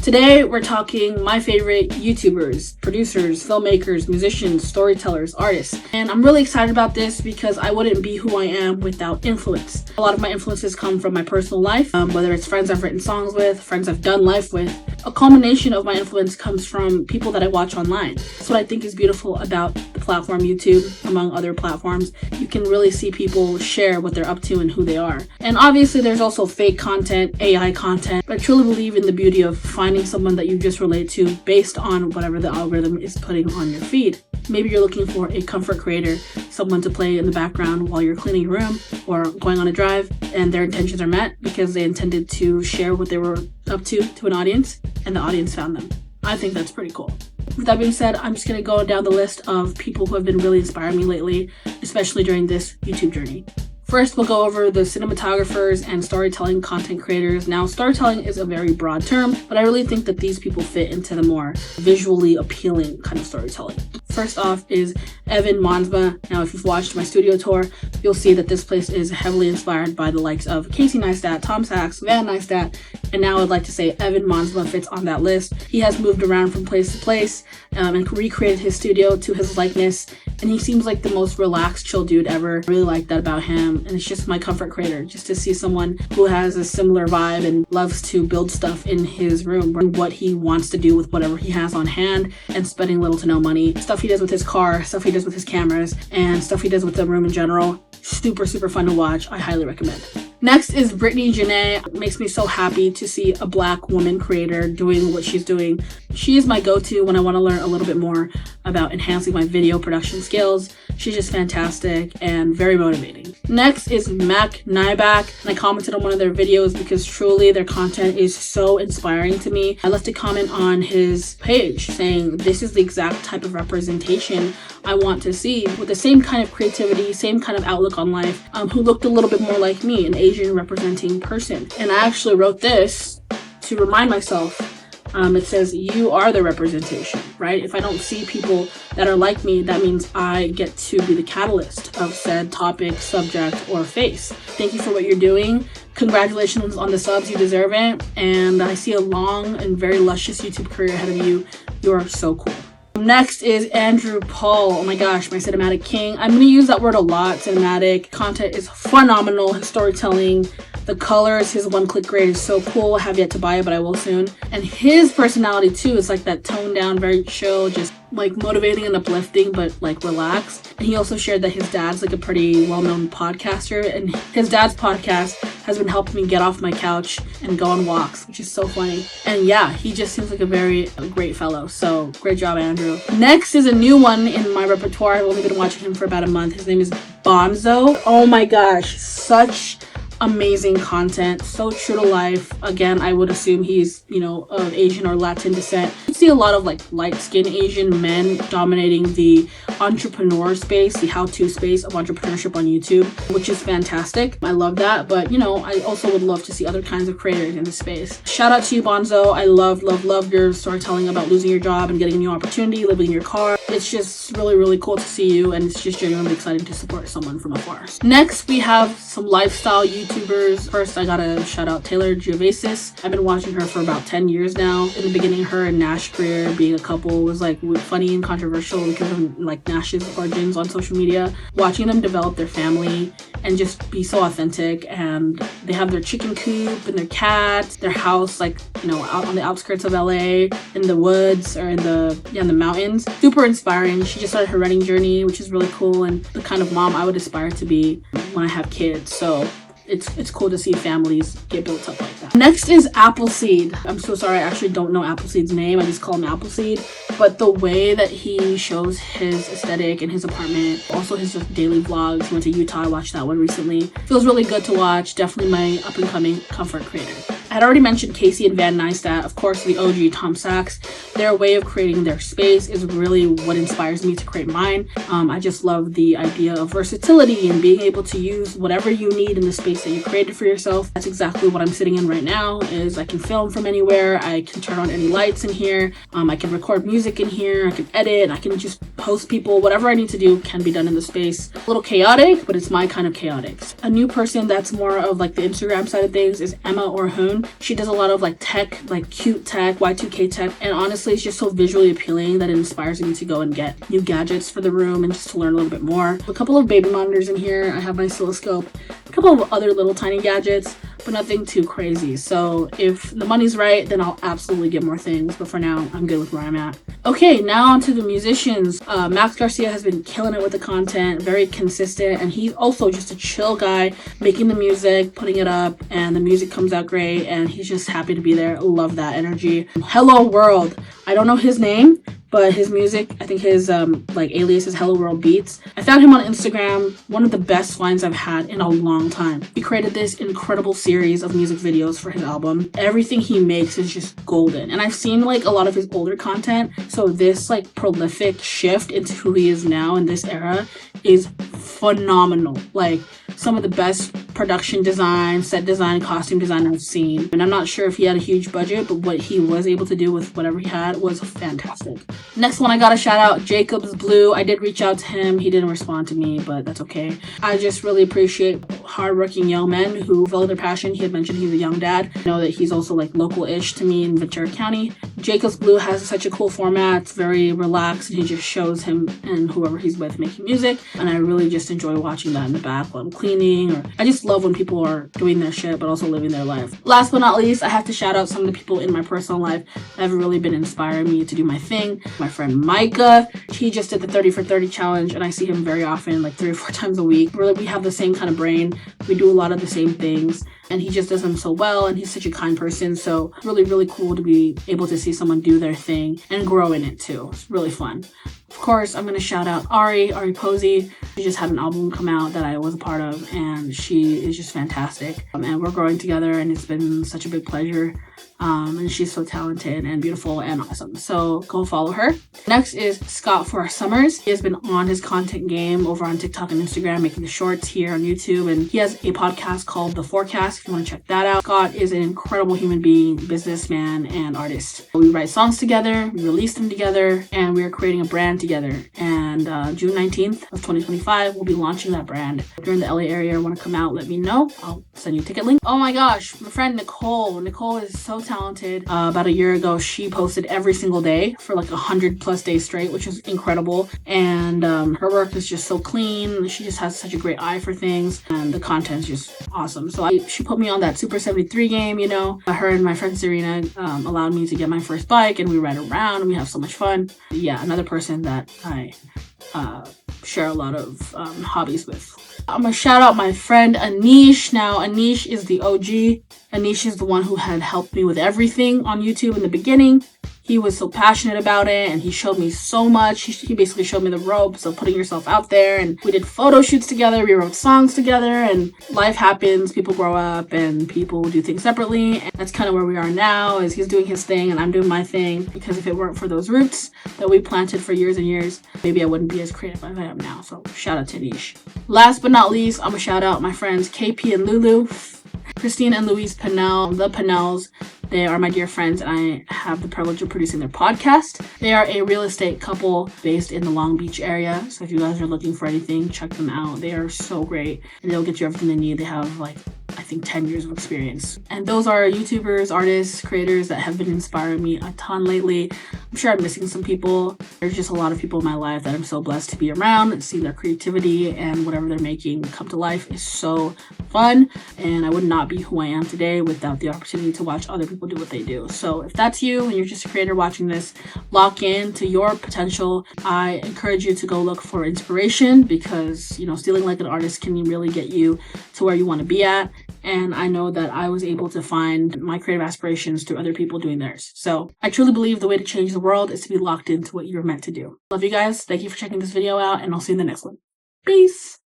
Today, we're talking my favorite YouTubers, producers, filmmakers, musicians, storytellers, artists. And I'm really excited about this because I wouldn't be who I am without influence. A lot of my influences come from my personal life, whether it's friends I've written songs with, friends I've done life with. A culmination of my influence comes from people that I watch online. That's what I think is beautiful about the platform YouTube, among other platforms. You can really see people share what they're up to and who they are. And obviously there's also fake content, AI content, but I truly believe in the beauty of finding someone that you just relate to based on whatever the algorithm is putting on your feed. Maybe you're looking for a comfort creator, someone to play in the background while you're cleaning your room or going on a drive, and their intentions are met because they intended to share what they were up to an audience, and the audience found them. I think that's pretty cool. With that being said, I'm just going to go down the list of people who have been really inspiring me lately, especially during this YouTube journey. First, we'll go over the cinematographers and storytelling content creators. Now, storytelling is a very broad term, but I really think that these people fit into the more visually appealing kind of storytelling. First off is Evan Monsma. Now, if you've watched my studio tour, you'll see that this place is heavily inspired by the likes of Casey Neistat, Tom Sachs, Van Neistat, and now I'd like to say Evan Monsma fits on that list. He has moved around from place to place and recreated his studio to his likeness, and he seems like the most relaxed, chill dude ever. I really like that about him, and it's just my comfort creator, just to see someone who has a similar vibe and loves to build stuff in his room, what he wants to do with whatever he has on hand, and spending little to no money. Stuff he does with his car, stuff he does with his cameras, and stuff he does with the room in general. Super fun to watch. I highly recommend. Next is Brittany Janae. It makes me so happy to see a Black woman creator doing what she's doing. She is my go-to when I want to learn a little bit more about enhancing my video production skills. She's just fantastic and very motivating. Next is Mac Nyback, and I commented on one of their videos because truly their content is so inspiring to me. I left a comment on his page saying this is the exact type of representation I want to see, with the same kind of creativity, same kind of outlook on life, who looked a little bit more like me, an Asian representing person. And I actually wrote this to remind myself. It says, you are the representation, right? If I don't see people that are like me, that means I get to be the catalyst of said topic, subject, or face. Thank you for what you're doing. Congratulations on the subs, you deserve it. And I see a long and very luscious YouTube career ahead of you. You are so cool. Next is Andrew Paul. Oh my gosh, my cinematic king. I'm going to use that word a lot. Cinematic content is phenomenal. His storytelling, the colors, his one-click grade is so cool. I have yet to buy it, but I will soon. And his personality too is like that toned down, very chill, just like motivating and uplifting, but like relaxed. And he also shared that his dad's like a pretty well-known podcaster, and his dad's podcast has been helping me get off my couch and go on walks, which is so funny. And yeah, he just seems like a very great fellow. So great job, Andrew. Next is a new one in my repertoire. I've only been watching him for about a month. His name is Bonzo. Oh my gosh, such amazing content, so true to life. Again, I would assume he's, of Asian or Latin descent. You see a lot of like light-skinned Asian men dominating the entrepreneur space, the how-to space of entrepreneurship on YouTube, which is fantastic. I love that, but I also would love to see other kinds of creators in the space. Shout out to you, Bonzo. I love your storytelling about losing your job and getting a new opportunity, living in your car. It's just really cool to see you, and it's just genuinely exciting to support someone from afar. Next, we have some lifestyle YouTubers. First, I gotta shout out Taylor Gervais. I've been watching her for about 10 years now. In the beginning, her and Nash career being a couple was like funny and controversial because of like Nash's origins on social media. Watching them develop their family and just be so authentic, and they have their chicken coop and their cats, their house like out on the outskirts of LA in the woods or in the mountains. Super inspiring. She just started her running journey, which is really cool, and the kind of mom I would aspire to be when I have kids. So it's cool to see families get built up like that. Next is Appleseed. I'm so sorry, I actually don't know Appleseed's name. I just call him Appleseed. But the way that he shows his aesthetic in his apartment, also his daily vlogs. He went to Utah, I watched that one recently. Feels really good to watch. Definitely my up and coming comfort creator. I had already mentioned Casey and Van Neistat, of course, the OG Tom Sachs. Their way of creating their space is really what inspires me to create mine. I just love the idea of versatility and being able to use whatever you need in the space that you created for yourself. That's exactly what I'm sitting in right now. Is I can film from anywhere, I can turn on any lights in here, I can record music in here, I can edit, I can just host people, whatever I need to do can be done in the space. A little chaotic, but it's my kind of chaotic. A new person that's more of like the Instagram side of things is Emma Orhun. She does a lot of like tech, like cute tech, Y2K tech, and honestly it's just so visually appealing that it inspires me to go and get new gadgets for the room and just to learn a little bit more. A couple of baby monitors in here. I have my oscilloscope, a couple of other little tiny gadgets, but nothing too crazy. So if the money's right, then I'll absolutely get more things, but for now I'm good with where I'm at. Okay, now on to the musicians. Max Garcia has been killing it with the content, very consistent, and he's also just a chill guy, making the music, putting it up, and the music comes out great, and he's just happy to be there. Love that energy. Hello World. I don't know his name, but his music, I think his like alias is Hello World Beats. I found him on Instagram, one of the best finds I've had in a long time. He created this incredible series of music videos for his album. Everything he makes is just golden. And I've seen like a lot of his older content, so this like prolific shift into who he is now in this era is phenomenal. Like some of the best production design, set design, costume design I've seen. And I'm not sure if he had a huge budget, but what he was able to do with whatever he had was fantastic. Next one, I gotta shout out Jacobs Blue. I did reach out to him. He didn't respond to me, but that's okay. I just really appreciate hardworking young men who follow their passion. He had mentioned he's a young dad. I know that he's also like local-ish to me in Ventura County. Jacobs Blue has such a cool format. It's very relaxed, and he just shows him and whoever he's with making music. And I really just enjoy watching that in the back while I'm cleaning, or I just love when people are doing their shit but also living their life. Last but not least, I have to shout out some of the people in my personal life that have really been inspiring me to do my thing. My friend Micah, he just did the 30 for 30 challenge, and I see him very often, like 3 or 4 times a week. We have the same kind of brain. We do a lot of the same things, and he just does them so well, and he's such a kind person. So really, really cool to be able to see someone do their thing and grow in it too. It's really fun. Of course, I'm going to shout out Ari Posey. She just had an album come out that I was a part of, and she is just fantastic. And we're growing together, and it's been such a big pleasure. And she's so talented and beautiful and awesome. So go follow her. Next is Scott for Summers. He has been on his content game over on TikTok and Instagram, making the shorts here on YouTube. And he has a podcast called The Forecast, if you want to check that out. Scott is an incredible human being, businessman, and artist. We write songs together, we release them together, and we are creating a brand together. And June 19th of 2025, we'll be launching that brand. If you're in the LA area, want to come out, let me know. I'll send you a ticket link. Oh my gosh, my friend Nicole. Nicole is so talented. About a year ago, she posted every single day for like 100+ days straight, which is incredible. And her work is just so clean. She just has such a great eye for things, and the content's just awesome. So she put me on that Super 73 game, you know. Her and my friend Serena allowed me to get my first bike, and we ride around and we have so much fun. Yeah, another person that I share a lot of hobbies with. I'm gonna shout out my friend Anish. Now, Anish is the OG. Anish is the one who had helped me with everything on YouTube in the beginning. He was so passionate about it, and he showed me so much. He basically showed me the ropes of putting yourself out there, and we did photo shoots together, we wrote songs together, and life happens, people grow up, and people do things separately. And that's kind of where we are now, is he's doing his thing, and I'm doing my thing, because if it weren't for those roots that we planted for years and years, maybe I wouldn't be as creative as I am now. So shout out to Nish. Last but not least, I'm gonna shout out my friends KP and Lulu, Christine and Louise Pennell, the Pennells. They are my dear friends, and I have the privilege of producing their podcast. They are a real estate couple based in the Long Beach area. So if you guys are looking for anything, check them out. They are so great, and they'll get you everything they need. They have I think 10 years of experience. And those are YouTubers, artists, creators that have been inspiring me a ton lately. I'm sure I'm missing some people. There's just a lot of people in my life that I'm so blessed to be around and see their creativity and whatever they're making come to life is so fun. And I would not be who I am today without the opportunity to watch other people do what they do. So if that's you and you're just a creator watching this, lock in to your potential. I encourage you to go look for inspiration, because, you know, stealing like an artist can really get you to where you want to be at. And I know that I was able to find my creative aspirations through other people doing theirs. So I truly believe the way to change the world is to be locked into what you're meant to do. Love you guys. Thank you for checking this video out, and I'll see you in the next one. Peace.